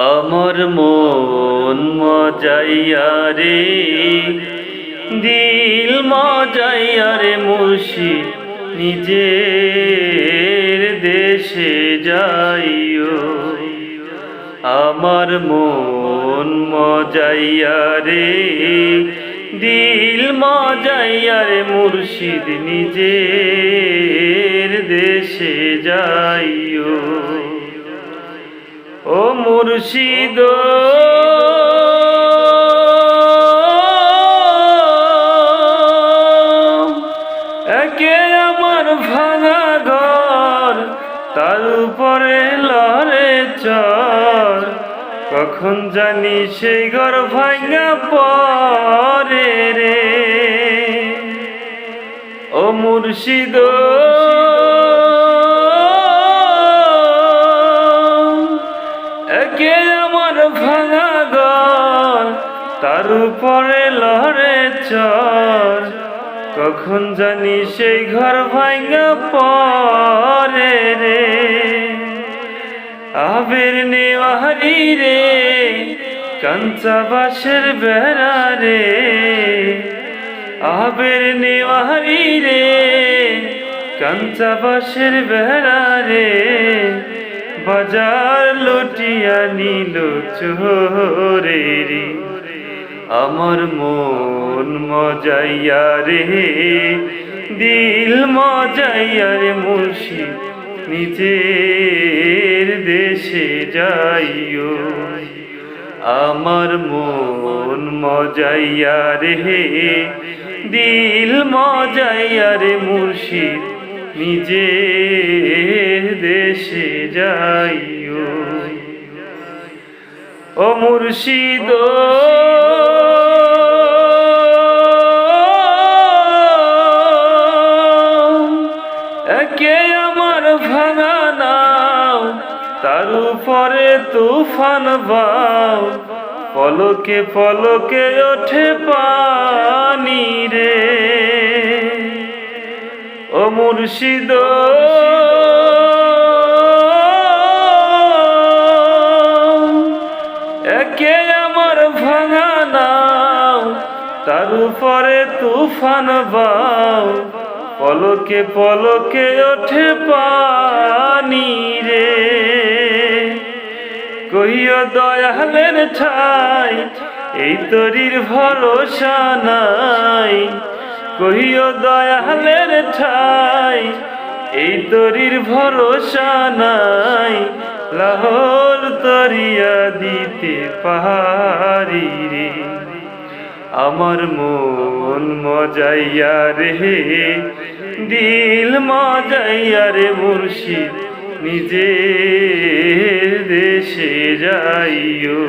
আমার মন মজাইয়া রে, দিল মজাইয়া রে মুর্শিদ, নিজের দেশে যাইও। আমার মন মজাইয়া রে, দিল মজাইয়া রে মুর্শিদ, নিজের দেশে যাইও। ও মুর্শিদ একে আমার ভাঙা ঘর, তার উপরে লড়ে চর, কখন জানি সেই ঘর ভাঙা পরে রে। ও মুর্শিদ একে আমার ভাঙা ঘর, তার উপরে লড়ে চর, কখন জানি সেই ঘর ভাঙা পরে রে। আবের নেওয়ারি রে, কাঞ্চা বাঁশের বেড়া রে, আবের নেওয়ারি রে, কাঞ্চা বাঁশের বেড়া রে, বাজার লুটিয়া নিল চোরেরি। আমার মন মজাইয়া রে, দিল মজাইয়া রে মুর্শিদ, নিজের দেশে যাইও। আমার মন মজাইয়া রে, দিল মজাইয়া রে মুর্শিদ, নিজের দেশে যাইও। ও মুর্শিদ একে আমার ভাঙা নাও, তার উপরে তুফান বাও, পলকে পলকে ওঠে পানি রে। ও মুর্শিদ একে আমার ভাঙা নাও, তার উপরে তুফান বাও, পলকে পলকে ওঠে পানি রে। কহিও দয়ালের ঠাই, এই তরির ভরসা নাই, কহিও দয়ালের ঠাই, এই তরির ভরসা নাই, লাহোর তরিয়া দিতে পারি রে। আমার মন মজাইয়া রে, দিল মজাইয়া রে মুর্শিদ, নিজের দেশে যাইও।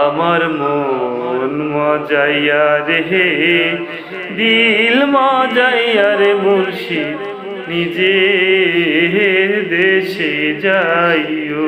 আমার মন মজাইয়া রে, দিল মজাইয়া রে মুর্শিদ, নিজের দেশে যাইও।